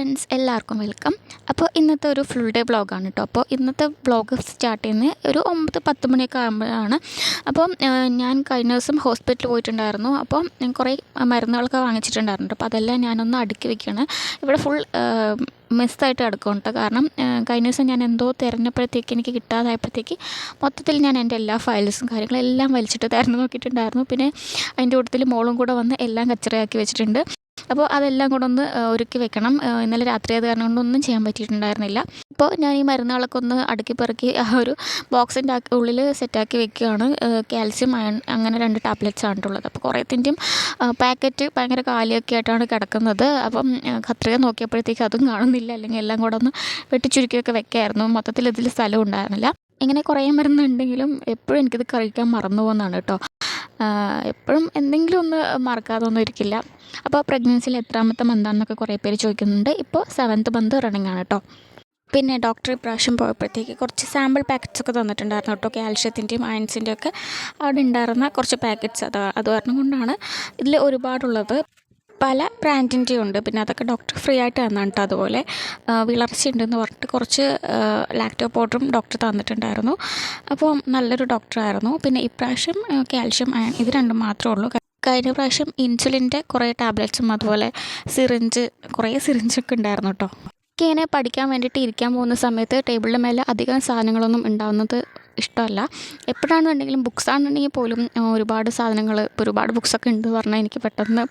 Friends, എല്ലാവർക്കും welcome. അപ്പോൾ ഇന്നത്തെ ഒരു ഫുൾ ഡേ വ്ളോഗാണ് കേട്ടോ. അപ്പോൾ ഇന്നത്തെ വ്ളോഗ് സ്റ്റാർട്ട് ചെയ്യുന്നത് ഒരു 9-10 മണിയൊക്കെ ആകുമ്പോഴാണ്. അപ്പോൾ ഞാൻ കഴിഞ്ഞ ദിവസം ഹോസ്പിറ്റലിൽ പോയിട്ടുണ്ടായിരുന്നു. അപ്പോൾ ഞാൻ കുറേ മരുന്നുകളൊക്കെ വാങ്ങിച്ചിട്ടുണ്ടായിരുന്നു. അപ്പോൾ അതെല്ലാം ഞാനൊന്ന് അടുക്കി വെക്കുകയാണ്. ഇവിടെ ഫുൾ മിസ്സായിട്ട് കിടക്കും കേട്ടോ. കാരണം കഴിഞ്ഞ ദിവസം ഞാൻ എന്തോ തിരഞ്ഞപ്പോഴത്തേക്ക് എനിക്ക് കിട്ടാതായപ്പോഴത്തേക്ക് മൊത്തത്തിൽ ഞാൻ എൻ്റെ എല്ലാ ഫയൽസും കാര്യങ്ങളെല്ലാം വലിച്ചിട്ട് തിരഞ്ഞു നോക്കിയിട്ടുണ്ടായിരുന്നു. പിന്നെ അതിൻ്റെ കൂട്ടത്തിൽ മോളും കൂടെ വന്ന് എല്ലാം കച്ചറയാക്കി വെച്ചിട്ടുണ്ട്. അപ്പോൾ അതെല്ലാം കൂടെ ഒന്ന് ഒരുക്കി വെക്കണം. ഇന്നലെ രാത്രി അത് കാരണം കൊണ്ടൊന്നും ചെയ്യാൻ പറ്റിയിട്ടുണ്ടായിരുന്നില്ല. അപ്പോൾ ഞാൻ ഈ മരുന്നുകളൊക്കെ ഒന്ന് അടുക്കി പെറുക്കി ആ ഒരു ബോക്സിൻ്റെ ഉള്ളിൽ സെറ്റാക്കി വെക്കുകയാണ്. കാൽസ്യം, അയൺ അങ്ങനെ 2 ടാബ്ലറ്റ്സ് ആണുള്ളത്. അപ്പോൾ കുറേത്തിൻ്റെയും പാക്കറ്റ് ഭയങ്കര കാലിയൊക്കെ ആയിട്ടാണ് കിടക്കുന്നത്. അപ്പം കത്രിക നോക്കിയപ്പോഴത്തേക്ക് അതും കാണുന്നില്ല. അല്ലെങ്കിൽ എല്ലാം കൂടെ ഒന്ന് വെട്ടിച്ചുരുക്കിയൊക്കെ വെക്കായിരുന്നു. മൊത്തത്തിൽ ഇതിൽ സ്ഥലം ഉണ്ടായിരുന്നില്ല. ഇങ്ങനെ കുറേ മരുന്നുണ്ടെങ്കിലും എപ്പോഴും എനിക്കിത് കഴിക്കാൻ മറന്നു പോകുന്നതാണ് കേട്ടോ. എപ്പോഴും എന്തെങ്കിലും ഒന്ന് മറക്കാതെ ഒന്നും ഇരിക്കില്ല. അപ്പോൾ പ്രഗ്നൻസിയിൽ എത്രാമത്തെ മന്താണെന്നൊക്കെ കുറേ പേര് ചോദിക്കുന്നുണ്ട്. ഇപ്പോൾ 7th മന്ത് റണ്ണിങ് ആണ് കേട്ടോ. പിന്നെ ഡോക്ടർ ഇപ്രാവശ്യം പോയപ്പോഴത്തേക്ക് കുറച്ച് സാമ്പിൾ പാക്കറ്റ്സൊക്കെ തന്നിട്ടുണ്ടായിരുന്നു കേട്ടോ. കാൽഷ്യത്തിൻ്റെയും അയൺസിൻ്റെയും ഒക്കെ അവിടെ ഉണ്ടായിരുന്ന കുറച്ച് പാക്കറ്റ്സ് അത് കാരണം കൊണ്ടാണ് ഇതിൽ ഒരുപാടുള്ളത്. പല ബ്രാൻഡിൻ്റെ ഉണ്ട്. പിന്നെ അതൊക്കെ ഡോക്ടർ ഫ്രീ ആയിട്ട് തന്നാണ് കേട്ടോ. അതുപോലെ വിളർച്ചയുണ്ടെന്ന് പറഞ്ഞിട്ട് കുറച്ച് ലാക്ടോ പൗഡറും ഡോക്ടർ തന്നിട്ടുണ്ടായിരുന്നു. അപ്പോൾ നല്ലൊരു ഡോക്ടറായിരുന്നു. പിന്നെ ഇപ്രാവശ്യം കാൽഷ്യം, അയൺ ഇത് രണ്ടും മാത്രമേ ഉള്ളൂ. കഴിഞ്ഞ പ്രാവശ്യം ഇൻസുലിൻ്റെ കുറേ ടാബ്ലറ്റ്സും അതുപോലെ കുറേ സിറിഞ്ചൊക്കെ ഉണ്ടായിരുന്നു കേട്ടോ. ഇങ്ങനെ പഠിക്കാൻ വേണ്ടിയിട്ട് ഇരിക്കാൻ പോകുന്ന സമയത്ത് ടേബിളിൻ്റെ മേലെ അധികം സാധനങ്ങളൊന്നും ഉണ്ടാകുന്നത് ഇഷ്ടമല്ല. എപ്പോഴാണെന്നുണ്ടെങ്കിലും ബുക്സ് ആണെന്നുണ്ടെങ്കിൽ പോലും ഒരുപാട് സാധനങ്ങൾ, ഇപ്പോൾ ഒരുപാട് ബുക്സൊക്കെ ഉണ്ട് പറഞ്ഞാൽ എനിക്ക് പെട്ടെന്ന്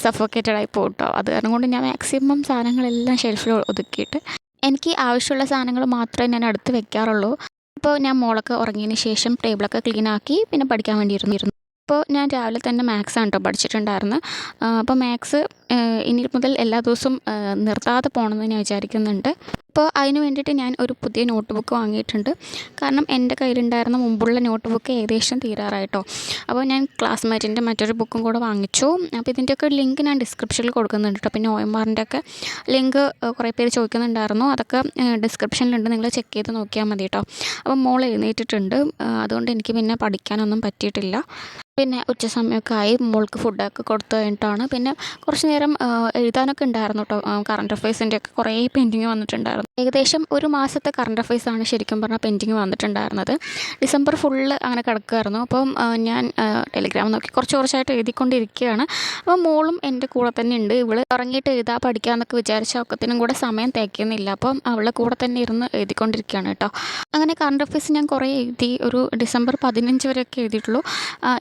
സഫോക്കേറ്റഡ് ആയി പോകും കേട്ടോ. അത് കാരണം കൊണ്ട് ഞാൻ മാക്സിമം സാധനങ്ങളെല്ലാം ഷെൽഫിൽ ഒതുക്കിയിട്ട് എനിക്ക് ആവശ്യമുള്ള സാധനങ്ങൾ മാത്രമേ ഞാൻ അടുത്ത് വെക്കാറുള്ളൂ. അപ്പോൾ ഞാൻ മോളൊക്കെ ഉറങ്ങിയതിന് ശേഷം ടേബിളൊക്കെ ക്ലീൻ ആക്കി പിന്നെ പഠിക്കാൻ വേണ്ടിയിരുന്നു. അപ്പോൾ ഞാൻ രാവിലെ തന്നെ മാത്സ് ആണ് കേട്ടോ പഠിച്ചിട്ടുണ്ടായിരുന്നത്. അപ്പോൾ മാത്സ് ഇനി മുതൽ എല്ലാ ദിവസവും നിർത്താതെ പോകണമെന്ന് ഞാൻ വിചാരിക്കുന്നുണ്ട്. അപ്പോൾ അതിന് വേണ്ടിയിട്ട് ഞാൻ ഒരു പുതിയ നോട്ട് ബുക്ക് വാങ്ങിയിട്ടുണ്ട്. കാരണം എൻ്റെ കയ്യിലുണ്ടായിരുന്ന മുമ്പുള്ള നോട്ട് ബുക്ക് ഏകദേശം തീരാറായിട്ടോ. അപ്പോൾ ഞാൻ ക്ലാസ്മേറ്റിൻ്റെ മറ്റൊരു ബുക്കും കൂടെ വാങ്ങിച്ചു. അപ്പോൾ ഇതിൻ്റെയൊക്കെ ലിങ്ക് ഞാൻ ഡിസ്ക്രിപ്ഷനിൽ കൊടുക്കുന്നുണ്ട് കേട്ടോ. പിന്നെ OMRൻ്റെ ഒക്കെ ലിങ്ക് കുറേ പേര് ചോദിക്കുന്നുണ്ടായിരുന്നു. അതൊക്കെ ഡിസ്ക്രിപ്ഷനിലുണ്ട്, നിങ്ങൾ ചെക്ക് ചെയ്ത് നോക്കിയാൽ മതി കേട്ടോ. അപ്പോൾ മോൾ എഴുന്നേറ്റിട്ടുണ്ട്. അതുകൊണ്ട് എനിക്ക് പിന്നെ പഠിക്കാനൊന്നും പറ്റിയിട്ടില്ല. പിന്നെ ഉച്ച സമയമൊക്കെ ആയി മോൾക്ക് ഫുഡൊക്കെ കൊടുത്തു കഴിഞ്ഞിട്ടാണ് പിന്നെ കുറച്ച് നേരം എഴുതാനൊക്കെ ഉണ്ടായിരുന്നു കേട്ടോ. കറണ്ട് അഫയേഴ്സിൻ്റെ ഒക്കെ കുറേ പെൻഡിങ് വന്നിട്ടുണ്ടായിരുന്നു. ഏകദേശം ഒരു മാസത്തെ കറണ്ട് അഫയേഴ്സാണ് ശരിക്കും പറഞ്ഞാൽ പെൻഡിങ് വന്നിട്ടുണ്ടായിരുന്നത്. ഡിസംബർ ഫുള്ള് അങ്ങനെ കിടക്കുമായിരുന്നു. അപ്പം ഞാൻ ടെലിഗ്രാം നോക്കി കുറച്ചായിട്ട് എഴുതിക്കൊണ്ടിരിക്കുകയാണ്. അപ്പോൾ മോളും എൻ്റെ കൂടെ തന്നെ ഉണ്ട്. ഇവൾ ഉറങ്ങിയിട്ട് പഠിക്കാമെന്നൊക്കെ വിചാരിച്ച ഒക്കത്തിനും കൂടെ സമയം തേക്കുന്നില്ല. അപ്പം അവളുടെ കൂടെ തന്നെ ഇരുന്ന് എഴുതിക്കൊണ്ടിരിക്കുകയാണ് കേട്ടോ. അങ്ങനെ കറണ്ട് അഫയേഴ്സ് ഞാൻ കുറേ എഴുതി. ഒരു ഡിസംബർ 15 വരെയൊക്കെ എഴുതിയിട്ടുള്ളൂ.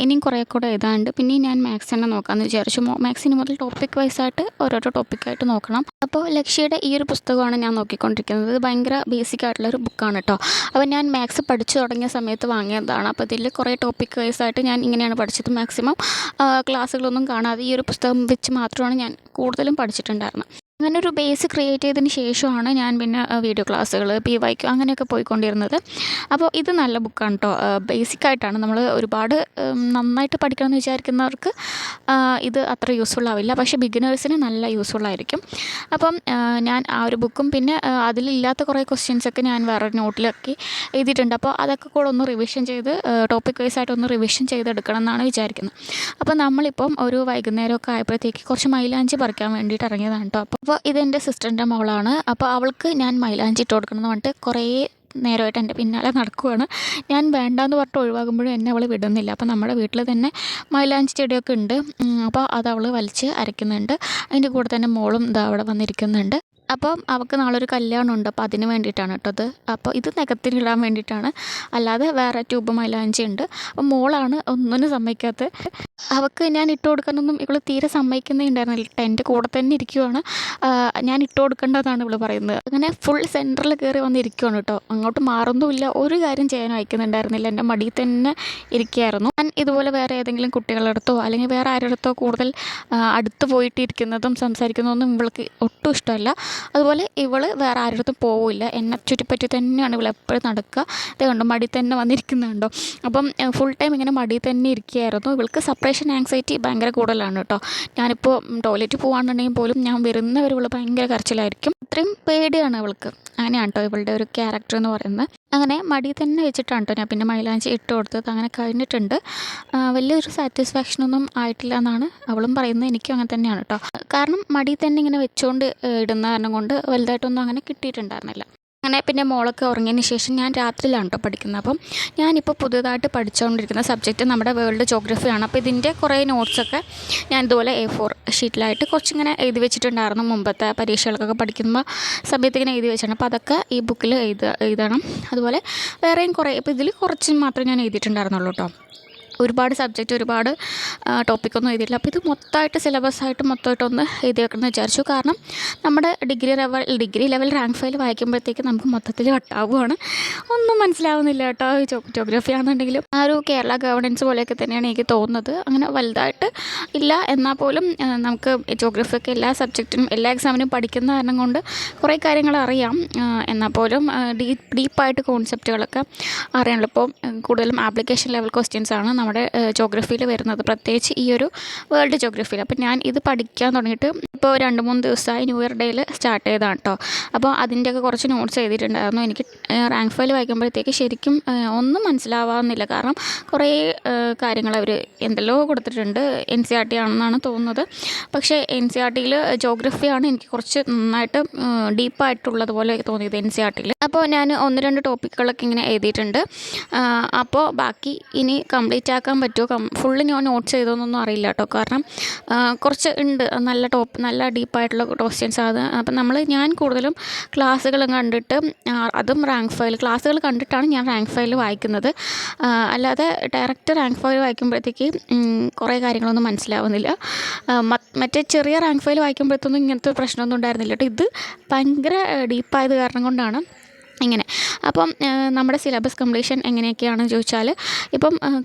ഇനിയും കുറേ കൂടെ എഴുതാണ്ട്. പിന്നെ ഞാൻ മാത്സ് തന്നെ നോക്കാമെന്ന് വിചാരിച്ചു. മാത്സിന് മുതൽ ടോപ്പിക് വൈസായിട്ട് ഓരോരോ ടോപ്പിക്കായിട്ട് നോക്കണം. അപ്പോൾ ലക്ഷ്യയുടെ ഈ ഒരു പുസ്തകമാണ് ഞാൻ നോക്കിക്കൊണ്ടിരിക്കുന്നത്. ഇത് ഭയങ്കര ബേസിക് ആയിട്ടുള്ളൊരു ബുക്കാണ് കേട്ടോ. അപ്പോൾ ഞാൻ മാത്സ് പഠിച്ചു തുടങ്ങിയ സമയത്ത് വാങ്ങിയതാണ്. അപ്പോൾ ഇതിൽ കുറേ ടോപ്പിക് വൈസായിട്ട് ഞാൻ ഇങ്ങനെയാണ് പഠിച്ചത്. മാക്സിമം ക്ലാസ്സുകളൊന്നും കാണാതെ ഈ ഒരു പുസ്തകം വെച്ച് മാത്രമാണ് ഞാൻ കൂടുതലും പഠിച്ചിട്ടുണ്ടായിരുന്നത്. അങ്ങനെ ഒരു ബേസ് ക്രിയേറ്റ് ചെയ്തതിന് ശേഷമാണ് ഞാൻ പിന്നെ വീഡിയോ ക്ലാസ്സുകൾ, PYQ അങ്ങനെയൊക്കെ പോയിക്കൊണ്ടിരുന്നത്. അപ്പോൾ ഇത് നല്ല ബുക്കാണ് കേട്ടോ. ബേസിക്കായിട്ടാണ്. നമ്മൾ ഒരുപാട് നന്നായിട്ട് പഠിക്കണമെന്ന് വിചാരിക്കുന്നവർക്ക് ഇത് അത്ര യൂസ്ഫുൾ ആവില്ല. പക്ഷേ ബിഗിനേഴ്സിന് നല്ല യൂസ്ഫുൾ ആയിരിക്കും. അപ്പം ഞാൻ ആ ഒരു ബുക്കും പിന്നെ അതിലില്ലാത്ത കുറേ ക്വസ്റ്റ്യൻസൊക്കെ ഞാൻ വേറെ നോട്ടിലൊക്കെ എഴുതിയിട്ടുണ്ട്. അപ്പോൾ അതൊക്കെ കൂടെ ഒന്ന് റിവിഷൻ ചെയ്ത് ടോപ്പിക് വൈസായിട്ട് ഒന്ന് റിവിഷൻ ചെയ്തെടുക്കണം എന്നാണ് വിചാരിക്കുന്നത്. അപ്പോൾ നമ്മളിപ്പം ഒരു വൈകുന്നേരമൊക്കെ ആയപ്പോഴത്തേക്ക് കുറച്ച് മൈലാഞ്ചി പറിക്കാൻ വേണ്ടിയിട്ട് ഇറങ്ങിയതാണ് കേട്ടോ. അപ്പോൾ ഇതെൻ്റെ സിസ്റ്ററിൻ്റെ മോളാണ്. അപ്പോൾ അവൾക്ക് ഞാൻ മൈലാഞ്ചി ഇട്ട് കൊടുക്കണം എന്ന് പറഞ്ഞിട്ട് കുറേ നേരമായിട്ട് എൻ്റെ പിന്നാലെ നടക്കുവാണ്. ഞാൻ വേണ്ടാന്ന് പറഞ്ഞിട്ട് ഒഴിവാകുമ്പോഴും എന്നെ അവൾ വിടുന്നില്ല. അപ്പോൾ നമ്മുടെ വീട്ടിൽ തന്നെ മൈലാഞ്ചി ചെടിയൊക്കെ ഉണ്ട്. അപ്പോൾ അത് അവൾ വലിച്ച് അരയ്ക്കുന്നുണ്ട്. അതിൻ്റെ കൂടെ തന്നെ മോളും ഇതാ അവിടെ വന്നിരിക്കുന്നുണ്ട്. അപ്പം അവൾക്ക് നാളെ ഒരു കല്യാണം ഉണ്ട്. അപ്പോൾ അതിന് വേണ്ടിയിട്ടാണ് കേട്ടോ ഇത്. അപ്പോൾ ഇത് നഖത്തിനിടാൻ വേണ്ടിയിട്ടാണ്, അല്ലാതെ വേറെ ട്യൂബ് മൈലാഞ്ചി ഉണ്ട്. അപ്പം മോളാണ് ഒന്നിനും സമ്മതിക്കാത്തത്. അവൾക്ക് ഞാൻ ഇട്ട് കൊടുക്കാനൊന്നും ഇവൾ തീരെ സമ്മതിക്കുന്നേ ഉണ്ടായിരുന്നില്ല. എൻ്റെ കൂടെ തന്നെ ഇരിക്കുവാണ്. ഞാൻ ഇട്ട് കൊടുക്കേണ്ടതാണ് ഇവൾ പറയുന്നത്. അങ്ങനെ ഫുൾ സെൻറ്ററിൽ കയറി വന്നിരിക്കുവാണ് കേട്ടോ. അങ്ങോട്ട് മാറുന്നുമില്ല, ഒരു കാര്യം ചെയ്യാൻ അയക്കുന്നുണ്ടായിരുന്നില്ല. എൻ്റെ മടിയിൽ തന്നെ ഇരിക്കുകയായിരുന്നു. ഞാൻ ഇതുപോലെ വേറെ ഏതെങ്കിലും കുട്ടികളുടെ അടുത്തോ അല്ലെങ്കിൽ വേറെ ആരുടെ അടുത്തോ കൂടുതൽ അടുത്ത് പോയിട്ട് ഇരിക്കുന്നതും സംസാരിക്കുന്നതൊന്നും ഇവൾക്ക് ഒട്ടും ഇഷ്ടമല്ല. അതുപോലെ ഇവൾ വേറെ ആരുടെ അടുത്തും പോവില്ല. എന്നെ ചുറ്റിപ്പറ്റി തന്നെയാണ് ഇവൾ എപ്പോഴും നടക്കുക. ഇത് കണ്ടോ, മടി തന്നെ വന്നിരിക്കുന്നുണ്ടോ. അപ്പം ഫുൾ ടൈം ഇങ്ങനെ മടി തന്നെ ഇരിക്കുകയായിരുന്നു. ഇവൾക്ക് സെപ്പറേറ്റ് സെപ്പറേഷൻ ആങ്സൈറ്റി ഭയങ്കര കൂടുതലാണ് കേട്ടോ. ഞാനിപ്പോൾ ടോയ്ലറ്റിൽ പോകുകയാണെന്നുണ്ടെങ്കിൽ പോലും ഞാൻ വരുന്നവർ ഇവൾ ഭയങ്കര കരച്ചിലായിരിക്കും. അത്രയും പേടിയാണ് അവൾക്ക്. അങ്ങനെയാണ് കേട്ടോ ഇവളുടെ ഒരു ക്യാരക്ടർ എന്ന് പറയുന്നത്. അങ്ങനെ മടി തന്നെ വെച്ചിട്ടാണ് കേട്ടോ ഞാൻ പിന്നെ മൈലാഞ്ചി ഇട്ട് കൊടുത്തത്. അങ്ങനെ കഴിഞ്ഞിട്ടുണ്ട്. വലിയൊരു സാറ്റിസ്ഫാക്ഷനൊന്നും ആയിട്ടില്ല എന്നാണ് അവളും പറയുന്നത്. എനിക്കും അങ്ങനെ തന്നെയാണ് കേട്ടോ. കാരണം മടി തന്നെ ഇങ്ങനെ വെച്ചുകൊണ്ട് ഇടുന്ന കാരണം കൊണ്ട് വലുതായിട്ടൊന്നും അങ്ങനെ കിട്ടിയിട്ടുണ്ടായിരുന്നില്ല. അങ്ങനെ പിന്നെ മോളൊക്കെ ഉറങ്ങിയതിന് ശേഷം ഞാൻ രാത്രിയിലാണ് കേട്ടോ പഠിക്കുന്നത്. അപ്പം ഞാനിപ്പോൾ പുതുതായിട്ട് പഠിച്ചുകൊണ്ടിരിക്കുന്ന സബ്ജക്റ്റ് നമ്മുടെ വേൾഡ് ജോഗ്രഫിയാണ്. അപ്പോൾ ഇതിൻ്റെ കുറേ നോട്ട്സൊക്കെ ഞാൻ ഇതുപോലെ A4 ഷീറ്റിലായിട്ട് കുറച്ചിങ്ങനെ എഴുതി വെച്ചിട്ടുണ്ടായിരുന്നു. മുമ്പത്തെ പരീക്ഷകൾക്കൊക്കെ പഠിക്കുന്ന സമയത്ത് ഇങ്ങനെ എഴുതി വെച്ചിട്ടുണ്ട്. അപ്പോൾ അതൊക്കെ ഈ ബുക്കിൽ എഴുതണം. അതുപോലെ വേറെയും കുറേ, ഇപ്പോൾ ഇതിൽ കുറച്ച് മാത്രമേ ഞാൻ എഴുതിയിട്ടുണ്ടായിരുന്നുള്ളൂ കേട്ടോ. ഒരുപാട് സബ്ജക്റ്റ് ഒരുപാട് ടോപ്പിക്കൊന്നും എഴുതിയിട്ടില്ല. അപ്പോൾ ഇത് മൊത്തമായിട്ട് സിലബസായിട്ട് മൊത്തമായിട്ടൊന്ന് എഴുതി വെക്കണമെന്ന് വിചാരിച്ചു. കാരണം നമ്മുടെ ഡിഗ്രി ലെവൽ റാങ്ക് ഫയൽ വായിക്കുമ്പോഴത്തേക്ക് നമുക്ക് മൊത്തത്തിൽ വട്ടാവുകയാണ്. ഒന്നും മനസ്സിലാവുന്നില്ല കേട്ടോ. ജോഗ്രഫി ആണെന്നുണ്ടെങ്കിലും ആ ഒരു കേരള ഗവേണൻസ് പോലെയൊക്കെ തന്നെയാണ് എനിക്ക് തോന്നുന്നത്. അങ്ങനെ വലുതായിട്ട് ഇല്ല, എന്നാൽ പോലും നമുക്ക് ജോഗ്രഫിയൊക്കെ എല്ലാ സബ്ജക്റ്റിനും എല്ലാ എക്സാമിനും പഠിക്കുന്ന കാരണം കൊണ്ട് കുറേ കാര്യങ്ങൾ അറിയാം. എന്നാൽ പോലും ഡീപ്പായിട്ട് കോൺസെപ്റ്റുകളൊക്കെ അറിയാനുള്ളൂ. ഇപ്പോൾ കൂടുതലും ആപ്ലിക്കേഷൻ ലെവൽ ക്വസ്റ്റ്യൻസ് ആണ് നമ്മുടെ ജോഗ്രഫിയിൽ വരുന്നത്, പ്രത്യേകിച്ച് ഈ ഒരു വേൾഡ് ജോഗ്രഫിയിൽ. അപ്പോൾ ഞാൻ ഇത് പഠിക്കാൻ തുടങ്ങിയിട്ട് ഇപ്പോൾ 2-3 ദിവസമായി. ന്യൂ ഇയർ ഡേയിൽ സ്റ്റാർട്ട് ചെയ്തതാണ് കേട്ടോ. അപ്പോൾ അതിൻ്റെയൊക്കെ കുറച്ച് നോട്ട്സ് എഴുതിയിട്ടുണ്ടായിരുന്നു. എനിക്ക് റാങ്ക് ഫയൽ വായിക്കുമ്പോഴത്തേക്ക് ശരിക്കും ഒന്നും മനസ്സിലാവാവുന്നില്ല. കാരണം കുറേ കാര്യങ്ങൾ അവർ എന്തെല്ലോ കൊടുത്തിട്ടുണ്ട്. NCERT ആണെന്നാണ് തോന്നുന്നത്. പക്ഷേ NCERTയിൽ ജോഗ്രഫിയാണ് എനിക്ക് കുറച്ച് നന്നായിട്ട് ഡീപ്പായിട്ടുള്ളതുപോലെ തോന്നിയത് NCERTയിൽ. അപ്പോൾ ഞാൻ 1-2 ടോപ്പിക്കുകളൊക്കെ ഇങ്ങനെ എഴുതിയിട്ടുണ്ട്. അപ്പോൾ ബാക്കി ഇനി കംപ്ലീറ്റ് ആക്കാൻ പറ്റുമോ, ഫുള്ള് ഞാൻ നോട്ട്സ് ചെയ്തോന്നൊന്നും അറിയില്ല കേട്ടോ. കാരണം കുറച്ച് ഉണ്ട് നല്ല ഡീപ്പായിട്ടുള്ള ക്വസ്റ്റ്യൻസ് അത്. അപ്പം ഞാൻ കൂടുതലും ക്ലാസ്സുകളും കണ്ടിട്ട് അതും ക്ലാസ്സുകൾ കണ്ടിട്ടാണ് ഞാൻ റാങ്ക് ഫയൽ വായിക്കുന്നത്. അല്ലാതെ ഡയറക്റ്റ് റാങ്ക് ഫയൽ വായിക്കുമ്പോഴത്തേക്ക് കുറേ കാര്യങ്ങളൊന്നും മനസ്സിലാവുന്നില്ല. മറ്റേ ചെറിയ റാങ്ക് ഫയൽ വായിക്കുമ്പോഴത്തൊന്നും ഇങ്ങനത്തെ പ്രശ്നമൊന്നും ഉണ്ടായിരുന്നില്ല കേട്ടോ. ഇത് ഭയങ്കര ഡീപ്പായത് കാരണം കൊണ്ടാണ് ഇങ്ങനെ. അപ്പം നമ്മുടെ സിലബസ് കംപ്ലീഷൻ എങ്ങനെയൊക്കെയാണെന്ന് ചോദിച്ചാൽ, ഇപ്പം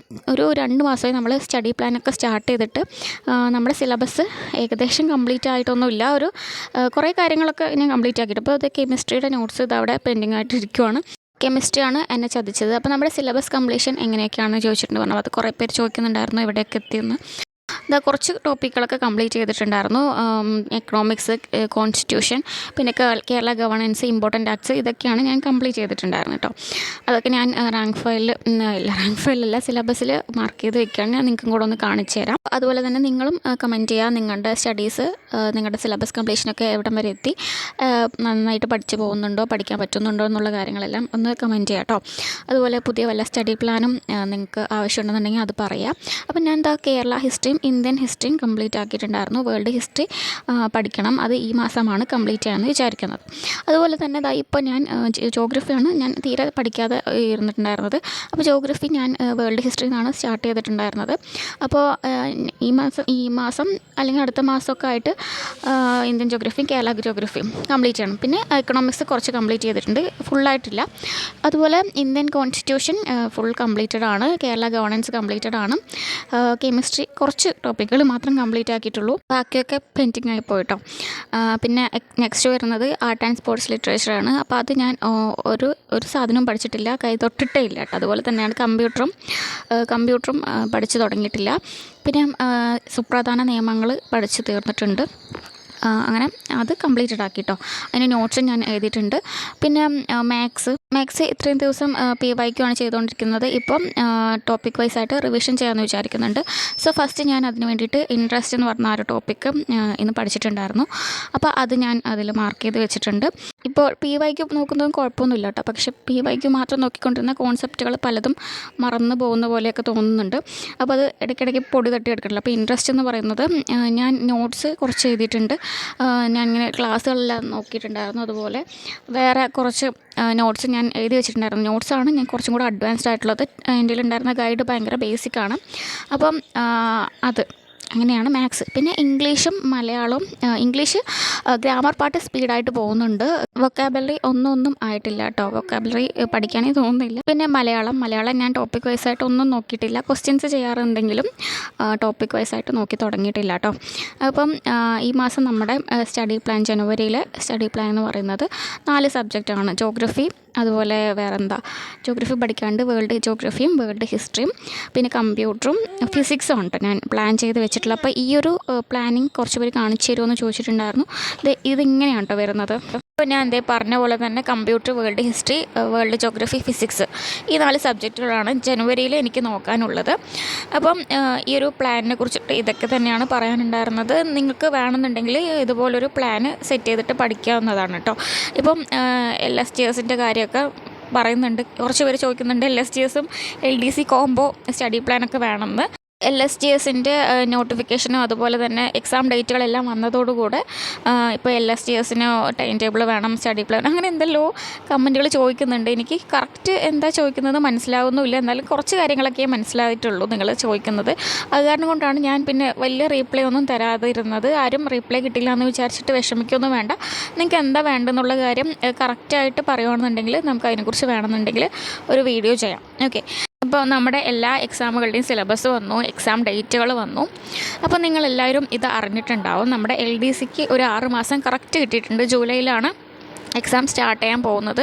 ഒരു 2 മാസമായി നമ്മൾ സ്റ്റഡി പ്ലാനൊക്കെ സ്റ്റാർട്ട് ചെയ്തിട്ട് നമ്മുടെ സിലബസ് ഏകദേശം കംപ്ലീറ്റ് ആയിട്ടൊന്നുമില്ല. കുറേ കാര്യങ്ങളൊക്കെ ഞാൻ കംപ്ലീറ്റ് ആക്കിയിട്ട്. അപ്പോൾ അത് കെമിസ്ട്രിയുടെ നോട്ട്സ് ഇതവിടെ പെൻഡിങ് ആയിട്ടിരിക്കുവാണ്. കെമിസ്ട്രിയാണ് എന്നെ ചതിച്ചത്. അപ്പോൾ നമ്മുടെ സിലബസ് കംപ്ലീഷൻ എങ്ങനെയൊക്കെയാണെന്ന് ചോദിച്ചിട്ടുണ്ട് പറഞ്ഞു. അത് കുറേ പേര് ചോദിക്കുന്നുണ്ടായിരുന്നു എവിടെയൊക്കെ എത്തിയെന്ന്. കുറച്ച് ടോപ്പിക്കുകളൊക്കെ കംപ്ലീറ്റ് ചെയ്തിട്ടുണ്ടായിരുന്നു. എക്കണോമിക്സ്, കോൺസ്റ്റിറ്റ്യൂഷൻ, പിന്നെ കേരള ഗവേണൻസ്, ഇമ്പോർട്ടൻ്റ് ആക്ട്സ്, ഇതൊക്കെയാണ് ഞാൻ കംപ്ലീറ്റ് ചെയ്തിട്ടുണ്ടായിരുന്നു കേട്ടോ. അതൊക്കെ ഞാൻ റാങ്ക് ഫയലല്ല സിലബസിൽ മാർക്ക് ചെയ്ത് വെക്കുകയാണ്. ഞാൻ നിങ്ങൾക്കും കൂടെ ഒന്ന് കാണിച്ചു തരാം. അതുപോലെ തന്നെ നിങ്ങളും കമൻറ്റ് ചെയ്യുക നിങ്ങളുടെ സ്റ്റഡീസ്, നിങ്ങളുടെ സിലബസ് കംപ്ലീഷനൊക്കെ എവിടം വരെ എത്തി, നന്നായിട്ട് പഠിച്ചു പോകുന്നുണ്ടോ, പഠിക്കാൻ പറ്റുന്നുണ്ടോ എന്നുള്ള കാര്യങ്ങളെല്ലാം ഒന്ന് കമൻറ്റ് ചെയ്യാം കേട്ടോ. അതുപോലെ പുതിയ വല്ല സ്റ്റഡി പ്ലാനും നിങ്ങൾക്ക് ആവശ്യമുണ്ടെന്നുണ്ടെങ്കിൽ അത് പറയാം. അപ്പം ഞാൻ കേരള ഹിസ്റ്ററിയും ഇന്ത്യൻ ഹിസ്റ്ററിയും കംപ്ലീറ്റ് ആക്കിയിട്ടുണ്ടായിരുന്നു. വേൾഡ് ഹിസ്റ്ററി പഠിക്കണം. അത് ഈ മാസമാണ് കംപ്ലീറ്റ് ചെയ്യാമെന്ന് വിചാരിക്കുന്നത്. അതുപോലെ തന്നെ ഇപ്പോൾ ഞാൻ ജോഗ്രഫിയാണ് ഞാൻ തീരെ പഠിക്കാതെ ഇരുന്നിട്ടുണ്ടായിരുന്നത്. അപ്പോൾ ജോഗ്രഫി ഞാൻ വേൾഡ് ഹിസ്റ്ററിയിൽ നിന്നാണ് സ്റ്റാർട്ട് ചെയ്തിട്ടുണ്ടായിരുന്നത്. അപ്പോൾ ഈ മാസം അല്ലെങ്കിൽ അടുത്ത മാസമൊക്കെ ആയിട്ട് ഇന്ത്യൻ ജോഗ്രഫിയും കേരള ജോഗ്രഫിയും കംപ്ലീറ്റ് ചെയ്യണം. പിന്നെ എക്കണോമിക്സ് കുറച്ച് കംപ്ലീറ്റ് ചെയ്തിട്ടുണ്ട്, ഫുള്ളായിട്ടില്ല. അതുപോലെ ഇന്ത്യൻ കോൺസ്റ്റിറ്റ്യൂഷൻ ഫുൾ കംപ്ലീറ്റഡ് ആണ്. കേരള ഗവേണൻസ് കംപ്ലീറ്റഡ് ആണ്. കെമിസ്ട്രി കുറച്ച് ടോപ്പിക്കുകൾ മാത്രം കംപ്ലീറ്റ് ആക്കിയിട്ടുള്ളൂ, ബാക്കിയൊക്കെ പെൻഡിങ് ആയി പോയിട്ടോ. പിന്നെ നെക്സ്റ്റ് വരുന്നത് ആർട്ട് ആൻഡ് സ്പോർട്സ് ലിറ്ററേച്ചറാണ്. അപ്പോൾ അത് ഞാൻ ഒരു സാധനവും പഠിച്ചിട്ടില്ല, കൈ തൊട്ടിട്ടേ ഇല്ല കേട്ടോ. അതുപോലെ തന്നെയാണ് കമ്പ്യൂട്ടറും പഠിച്ചു തുടങ്ങിയിട്ടില്ല. പിന്നെ സുപ്രധാന നിയമങ്ങൾ പഠിച്ചു തീർന്നിട്ടുണ്ട്. അങ്ങനെ അത് കംപ്ലീറ്റഡ് ആക്കിട്ടോ. അതിന് നോട്ട്സും ഞാൻ എഴുതിയിട്ടുണ്ട്. പിന്നെ മാത്സ് ഇത്രയും ദിവസം PYQ ആണ് ചെയ്തുകൊണ്ടിരിക്കുന്നത്. ഇപ്പം ടോപ്പിക് വൈസ് ആയിട്ട് റിവിഷൻ ചെയ്യാമെന്ന് വിചാരിക്കുന്നുണ്ട്. സോ ഫസ്റ്റ് ഞാൻ അതിന് വേണ്ടിയിട്ട് ഇൻട്രസ്റ്റ് എന്ന് പറഞ്ഞ ആ ഒരു ടോപ്പിക്ക് ഇന്ന് പഠിച്ചിട്ടുണ്ടായിരുന്നു. അപ്പോൾ അത് ഞാൻ അതിൽ മാർക്ക് ചെയ്ത് വെച്ചിട്ടുണ്ട്. ഇപ്പോൾ PYQ നോക്കുന്നതും കുഴപ്പമൊന്നുമില്ല കേട്ടോ. പക്ഷേ PYQ മാത്രം നോക്കിക്കൊണ്ടിരുന്ന കോൺസെപ്റ്റുകൾ പലതും മറന്നു പോകുന്ന പോലെയൊക്കെ തോന്നുന്നുണ്ട്. അപ്പോൾ അത് ഇടയ്ക്കിടയ്ക്ക് പൊടി തട്ടി എടുക്കണല്ലോ. അപ്പോൾ ഇൻട്രസ്റ്റ് എന്ന് പറയുന്നത് ഞാൻ നോട്ട്സ് കുറച്ച് എഴുതിയിട്ടുണ്ട്. ഞാൻ ഇങ്ങനെ ക്ലാസ്സുകളെല്ലാം നോക്കിയിട്ടുണ്ടായിരുന്നു. അതുപോലെ വേറെ കുറച്ച് നോട്ട്സ് ഞാൻ എഴുതി വെച്ചിട്ടുണ്ടായിരുന്നു. നോട്ട്സാണ് ഞാൻ കുറച്ചും കൂടെ അഡ്വാൻസ്ഡ് ആയിട്ടുള്ളത്. എൻ്റെ ഉണ്ടായിരുന്ന ഗൈഡ് ഭയങ്കര ബേസിക്കാണ്. അപ്പം അങ്ങനെയാണ് മാത്സ്. പിന്നെ ഇംഗ്ലീഷും മലയാളവും. ഇംഗ്ലീഷ് ഗ്രാമർ പാർട്ട് സ്പീഡായിട്ട് പോകുന്നുണ്ട്. വൊക്കാബുലറി ഒന്നും ആയിട്ടില്ല കേട്ടോ. വൊക്കാബുലറി പഠിക്കാനേ തോന്നുന്നില്ല. പിന്നെ മലയാളം ഞാൻ ടോപ്പിക് വൈസായിട്ട് ഒന്നും നോക്കിയിട്ടില്ല. ക്വസ്റ്റ്യൻസ് ചെയ്യാറുണ്ടെങ്കിലും ടോപ്പിക് വൈസായിട്ട് നോക്കി തുടങ്ങിയിട്ടില്ല കേട്ടോ. അപ്പം ഈ മാസം നമ്മുടെ സ്റ്റഡി പ്ലാൻ, ജനുവരിയിലെ സ്റ്റഡി പ്ലാൻ എന്ന് പറയുന്നത് 4 സബ്ജക്റ്റാണ്. ജോഗ്രഫി, അതുപോലെ വേറെന്താ, ജോഗ്രഫി പഠിക്കാണ്ട് വേൾഡ് ജോഗ്രഫിയും വേൾഡ് ഹിസ്റ്ററിയും പിന്നെ കമ്പ്യൂട്ടറും ഫിസിക്സും ഉണ്ട് ഞാൻ പ്ലാൻ ചെയ്ത് വെച്ചിട്ടുള്ളത്. അപ്പോൾ ഈ ഒരു പ്ലാനിങ് കുറച്ച് പേര് കാണിച്ചു തരുമെന്ന് ചോദിച്ചിട്ടുണ്ടായിരുന്നു. ഇതിങ്ങനെയാണ് കേട്ടോ വരുന്നത്. അപ്പോൾ ഞാൻ പറഞ്ഞ പോലെ തന്നെ computer, world history, world geography, physics, ഈ 4 സബ്ജക്റ്റുകളാണ് ജനുവരിയിൽ എനിക്ക് നോക്കാനുള്ളത്. അപ്പം ഈ ഒരു പ്ലാനിനെ കുറിച്ചിട്ട് ഇതൊക്കെ തന്നെയാണ് പറയാനുണ്ടായിരുന്നത്. നിങ്ങൾക്ക് വേണമെന്നുണ്ടെങ്കിൽ ഇതുപോലൊരു പ്ലാന് സെറ്റ് ചെയ്തിട്ട് പഠിക്കാവുന്നതാണ് കേട്ടോ. ഇപ്പം LSTSൻ്റെ കാര്യമൊക്കെ പറയുന്നുണ്ട്. കുറച്ച് പേര് ചോദിക്കുന്നുണ്ട് LSTSും LDC കോംബോ സ്റ്റഡി പ്ലാനൊക്കെ വേണമെന്ന്. LSTSൻ്റെ നോട്ടിഫിക്കേഷനും അതുപോലെ തന്നെ എക്സാം ഡേറ്റുകളെല്ലാം വന്നതോടുകൂടെ ഇപ്പോൾ LSTSന് ടൈം ടേബിൾ വേണം, സ്റ്റഡി പ്ലാൻ, അങ്ങനെ എന്തെല്ലോ കമൻറ്റുകൾ ചോദിക്കുന്നുണ്ട്. എനിക്ക് കറക്റ്റ് എന്താ ചോദിക്കുന്നത് മനസ്സിലാവുന്നുമില്ല. എന്നാലും കുറച്ച് കാര്യങ്ങളൊക്കെ മനസ്സിലായിട്ടുള്ളൂ നിങ്ങൾ ചോദിക്കുന്നത്. അത് കാരണം കൊണ്ടാണ് ഞാൻ പിന്നെ വലിയ റീപ്ലൈ ഒന്നും തരാതിരുന്നത്. ആരും റീപ്ലൈ കിട്ടില്ല എന്ന് വിചാരിച്ചിട്ട് വിഷമിക്കൊന്നും വേണ്ട. നിങ്ങൾക്ക് എന്താ വേണ്ടെന്നുള്ള കാര്യം കറക്റ്റായിട്ട് പറയുകയാണെന്നുണ്ടെങ്കിൽ നമുക്ക് അതിനെക്കുറിച്ച് വേണമെന്നുണ്ടെങ്കിൽ ഒരു വീഡിയോ ചെയ്യാം. ഓക്കെ. അപ്പോൾ നമ്മുടെ എല്ലാ എക്സാമുകളുടെയും സിലബസ് വന്നു, എക്സാം ഡേറ്റുകൾ വന്നു. അപ്പോൾ നിങ്ങളെല്ലാവരും ഇത് അറിഞ്ഞിട്ടുണ്ടാവും. നമ്മുടെ LDCക്ക് ഒരു 6 മാസം കറക്റ്റ് കിട്ടിയിട്ടുണ്ട്. ജൂലൈയിലാണ് എക്സാം സ്റ്റാർട്ട് ചെയ്യാൻ പോകുന്നത്.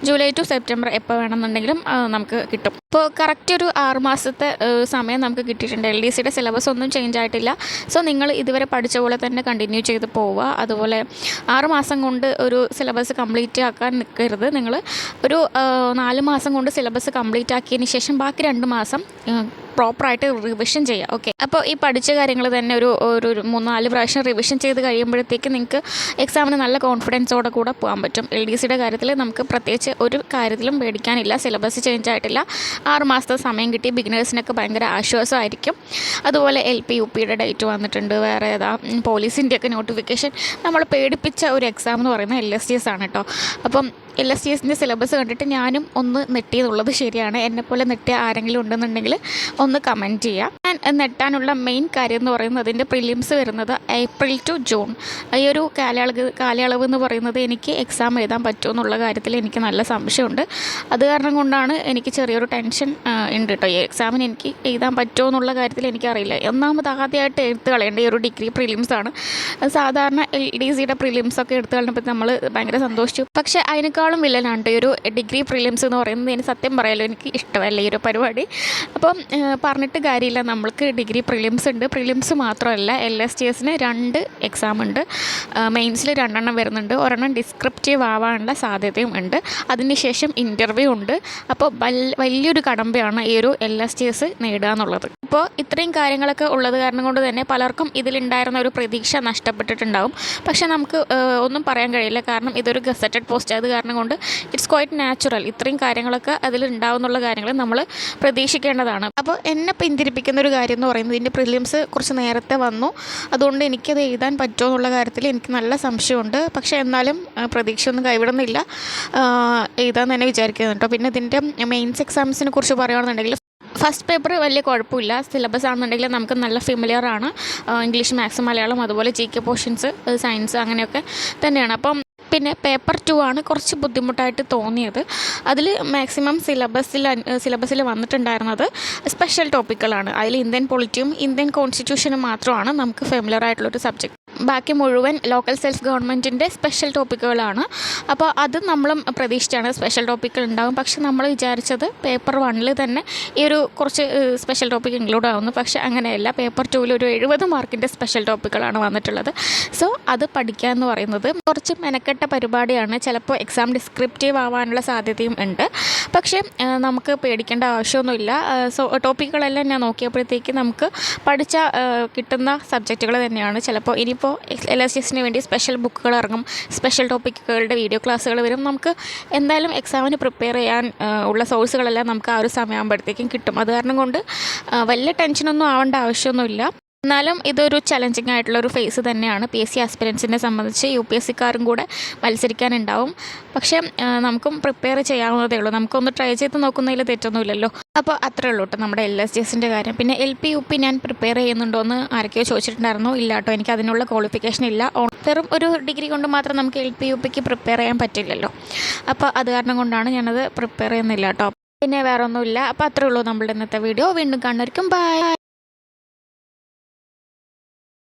ജൂലൈ ടു സെപ്റ്റംബർ എപ്പോൾ വേണമെന്നുണ്ടെങ്കിലും നമുക്ക് കിട്ടും. അപ്പോൾ കറക്റ്റ് ഒരു 6 മാസത്തെ സമയം നമുക്ക് കിട്ടിയിട്ടുണ്ട്. LDCയുടെ സിലബസ് ഒന്നും ചേഞ്ച് ആയിട്ടില്ല. സോ നിങ്ങൾ ഇതുവരെ പഠിച്ച പോലെ തന്നെ കണ്ടിന്യൂ ചെയ്ത് പോവുക. അതുപോലെ 6 മാസം കൊണ്ട് ഒരു സിലബസ് കംപ്ലീറ്റ് ആക്കാൻ നിൽക്കരുത്. നിങ്ങൾ ഒരു 4 മാസം കൊണ്ട് സിലബസ് കംപ്ലീറ്റ് ആക്കിയതിന് ശേഷം ബാക്കി 2 മാസം പ്രോപ്പറായിട്ട് റിവിഷൻ ചെയ്യുക. ഓക്കെ. അപ്പോൾ ഈ പഠിച്ച കാര്യങ്ങൾ തന്നെ ഒരു 3-4 പ്രാവശ്യം റിവിഷൻ ചെയ്ത് കഴിയുമ്പോഴത്തേക്ക് നിങ്ങൾക്ക് എക്സാമിന് നല്ല കോൺഫിഡൻസോടെ കൂടെ പോകാൻ പറ്റും. LDCയുടെ കാര്യത്തിൽ നമുക്ക് പ്രത്യേകിച്ച് ഒരു കാര്യത്തിലും പേടിക്കാനില്ല. സിലബസ് ചേഞ്ച് ആയിട്ടില്ല. 6 മാസത്തെ സമയം കിട്ടി. ബിഗിനേഴ്സിനൊക്കെ ഭയങ്കര ആശ്വാസമായിരിക്കും. അതുപോലെ LP UPയുടെ ഡേറ്റ് വന്നിട്ടുണ്ട്. വേറെ ഏതാ, പോലീസിൻ്റെയൊക്കെ നോട്ടിഫിക്കേഷൻ. നമ്മൾ പേടിപ്പിച്ച ഒരു എക്സാം എന്ന് പറയുന്നത് LSTS ആണ് കേട്ടോ. അപ്പം LSTSൻ്റെ സിലബസ് കണ്ടിട്ട് ഞാനും ഒന്ന് നെട്ടിയെന്നുള്ളത് ശരിയാണ്. എന്നെപ്പോലെ നെട്ടിയ ആരെങ്കിലും ഉണ്ടെന്നുണ്ടെങ്കിൽ ഒന്ന് കമൻറ്റ് ചെയ്യുക. ഞാൻ നെട്ടാനുള്ള മെയിൻ കാര്യം എന്ന് പറയുന്നത് അതിൻ്റെ പ്രിലിംസ് വരുന്നത് ഏപ്രിൽ ടു ജൂൺ. ഈ ഒരു കാലയളവ് എന്ന് പറയുന്നത് എനിക്ക് എക്സാം എഴുതാൻ പറ്റുമോ എന്നുള്ള കാര്യത്തിൽ എനിക്ക് നല്ല സംശയമുണ്ട്. അത് കാരണം കൊണ്ടാണ് എനിക്ക് ചെറിയൊരു ടെൻഷൻ ഉണ്ട് കേട്ടോ. ഈ എക്സാമിന് എനിക്ക് എഴുതാൻ പറ്റുമോ എന്നുള്ള കാര്യത്തിൽ എനിക്കറിയില്ല. ആദ്യമായിട്ട് എടുത്ത് കളയേണ്ട ഈ ഒരു ഡിഗ്രി പ്രിലിംസാണ്. സാധാരണ LDCയുടെ പ്രിലിംസൊക്കെ എടുത്ത് കളഞ്ഞപ്പോൾ നമ്മൾ ഭയങ്കര സന്തോഷിച്ചു. പക്ഷേ അതിനേക്കാളും വില്ലനാണ് ഈ ഒരു ഡിഗ്രി പ്രിലിംസ് എന്ന് പറയുന്നത്. എനിക്ക് സത്യം പറയാലോ, എനിക്ക് ഇഷ്ടമല്ല ഈ ഒരു പരിപാടി. അപ്പം പറഞ്ഞിട്ട് കാര്യമില്ല. നമ്മൾക്ക് ഡിഗ്രി പ്രിലിംസ് ഉണ്ട്. പ്രിലിംസ് മാത്രമല്ല, LSTSന് 2 എക്സാം ഉണ്ട്. മെയിൻസിൽ 2 എണ്ണം വരുന്നുണ്ട്. ഒരെണ്ണം ഡിസ്ക്രിപ്റ്റീവ് ആവാനുള്ള സാധ്യതയും ഉണ്ട്. അതിനുശേഷം ഇൻ്റർവ്യൂ ഉണ്ട്. അപ്പോൾ വലിയൊരു കടമ്പയാണ് ഈ ഒരു LSTS നേടുക എന്നുള്ളത്. അപ്പോൾ ഇത്രയും കാര്യങ്ങളൊക്കെ ഉള്ളത് കാരണം കൊണ്ട് തന്നെ പലർക്കും ഇതിലുണ്ടായിരുന്ന ഒരു പ്രതീക്ഷ നഷ്ടപ്പെട്ടിട്ടുണ്ടാവും. പക്ഷേ നമുക്ക് ഒന്നും പറയാൻ കഴിയില്ല. കാരണം ഇതൊരു ഗസറ്റഡ് പോസ്റ്റ്. അത് കാരണം കൊണ്ട് ഇറ്റ്സ് ക്വൈറ്റ് നാച്ചുറൽ. ഇത്രയും കാര്യങ്ങളൊക്കെ അതിലുണ്ടാവുന്നുള്ള കാര്യങ്ങൾ നമ്മൾ പ്രതീക്ഷിക്കേണ്ടതാണ്. അപ്പോൾ എന്നെ പിന്തിരിപ്പിക്കുന്ന ഒരു കാര്യം എന്ന് പറയുന്നത് ഇതിൻ്റെ പ്രിലിംസ് കുറച്ച് നേരത്തെ വന്നു. അതുകൊണ്ട് എനിക്കത് എഴുതാൻ പറ്റുമോ എന്നുള്ള കാര്യത്തിൽ എനിക്ക് നല്ല സംശയമുണ്ട്. പക്ഷേ എന്നാലും പ്രതീക്ഷയൊന്നും കൈവിടുന്നില്ല. എഴുതാൻ തന്നെ വിചാരിക്കുന്നുണ്ട് കേട്ടോ. പിന്നെ ഇതിൻ്റെ മെയിൻസ് എക്സാംസിനെ കുറിച്ച് പറയുകയാണെന്നുണ്ടെങ്കിൽ ഫസ്റ്റ് പേപ്പർ വലിയ കുഴപ്പമില്ല. സിലബസ് ആണെന്നുണ്ടെങ്കിൽ നമുക്ക് നല്ല ഫെമിലിയർ ആണ്. ഇംഗ്ലീഷ്, മാത്സ്, മലയാളം, അതുപോലെ GK പോർഷൻസ്, സയൻസ് അങ്ങനെയൊക്കെ തന്നെയാണ്. അപ്പം പിന്നെ പേപ്പർ 2 ആണ് കുറച്ച് ബുദ്ധിമുട്ടായിട്ട് തോന്നിയത്. അതിൽ മാക്സിമം സിലബസിൽ വന്നിട്ടുണ്ടായിരുന്നത് സ്പെഷ്യൽ ടോപ്പിക്കുകളാണ്. അതിൽ ഇന്ത്യൻ പൊളിറ്റിയും ഇന്ത്യൻ കോൺസ്റ്റിറ്റ്യൂഷനും മാത്രമാണ് നമുക്ക് ഫെമിലിയർ ആയിട്ടുള്ളൊരു സബ്ജക്റ്റ്. ബാക്കി മുഴുവൻ ലോക്കൽ സെൽഫ് ഗവൺമെൻറ്റിൻ്റെ സ്പെഷ്യൽ ടോപ്പിക്കുകളാണ്. അപ്പോൾ അത് നമ്മളും പ്രതീക്ഷിച്ചാണ് സ്പെഷ്യൽ ടോപ്പിക്കുകൾ ഉണ്ടാകും. പക്ഷെ നമ്മൾ വിചാരിച്ചത് പേപ്പർ 1 തന്നെ ഈ ഒരു കുറച്ച് സ്പെഷ്യൽ ടോപ്പിക് ഇൻക്ലൂഡ് ആവുന്നു. പക്ഷേ അങ്ങനെയല്ല. പേപ്പർ 2 ഒരു 70 മാർക്കിൻ്റെ സ്പെഷ്യൽ ടോപ്പിക്കുകളാണ് വന്നിട്ടുള്ളത്. സോ അത് പഠിക്കുക എന്ന് പറയുന്നത് കുറച്ച് മെനക്കെട്ട പരിപാടിയാണ്. ചിലപ്പോൾ എക്സാം ഡിസ്ക്രിപ്റ്റീവ് ആവാനുള്ള സാധ്യതയും ഉണ്ട്. പക്ഷേ നമുക്ക് പേടിക്കേണ്ട ആവശ്യമൊന്നുമില്ല. സോ ടോപ്പിക്കുകളെല്ലാം ഞാൻ നോക്കിയപ്പോഴത്തേക്ക് നമുക്ക് പഠിച്ച കിട്ടുന്ന സബ്ജക്റ്റുകൾ തന്നെയാണ്. ചിലപ്പോൾ ഇനിയിപ്പോൾ LSTSന് വേണ്ടി സ്പെഷ്യൽ ബുക്കുകൾ ഇറങ്ങും, സ്പെഷ്യൽ ടോപ്പിക്കുകളുടെ വീഡിയോ ക്ലാസ്സുകൾ വരും. നമുക്ക് എന്തായാലും എക്സാമിന് പ്രിപ്പയർ ചെയ്യാൻ ഉള്ള സോഴ്സുകളെല്ലാം നമുക്ക് ആ ഒരു സമയമാകുമ്പോഴത്തേക്കും കിട്ടും. അത് കാരണം കൊണ്ട് വലിയ ടെൻഷനൊന്നും ആവേണ്ട ആവശ്യമൊന്നുമില്ല. എന്നാലും ഇതൊരു ചലഞ്ചിങ് ആയിട്ടുള്ളൊരു ഫേസ് തന്നെയാണ്. PSC ആസ്പിരൻസിനെ സംബന്ധിച്ച് UPSCക്കാരും കൂടെ മത്സരിക്കാനുണ്ടാവും. പക്ഷേ നമുക്കും പ്രിപ്പയർ ചെയ്യാവുന്നതേ ഉള്ളൂ. നമുക്കൊന്ന് ട്രൈ ചെയ്ത് നോക്കുന്നതിൽ തെറ്റൊന്നുമില്ലല്ലോ. അപ്പോൾ അത്രേ ഉള്ളൂ കേട്ടോ നമ്മുടെ LSGSൻ്റെ കാര്യം. പിന്നെ LP UP ഞാൻ പ്രിപ്പയർ ചെയ്യുന്നുണ്ടോ എന്ന് ആരൊക്കെയോ ചോദിച്ചിട്ടുണ്ടായിരുന്നു. ഇല്ല കേട്ടോ, എനിക്ക് അതിനുള്ള ക്വാളിഫിക്കേഷൻ ഇല്ല. വെറും ഒരു ഡിഗ്രി കൊണ്ട് മാത്രം നമുക്ക് LP UPക്ക് പ്രിപ്പയർ ചെയ്യാൻ പറ്റില്ലല്ലോ. അപ്പോൾ അത് കാരണം കൊണ്ടാണ് ഞാനത് പ്രിപ്പയർ ചെയ്യുന്നില്ല കേട്ടോ. പിന്നെ വേറെ ഒന്നുമില്ല. അപ്പോൾ അത്രേ ഉള്ളൂ നമ്മളുടെ ഇന്നത്തെ വീഡിയോ. വീണ്ടും കാണുന്നവർക്കും ബൈ.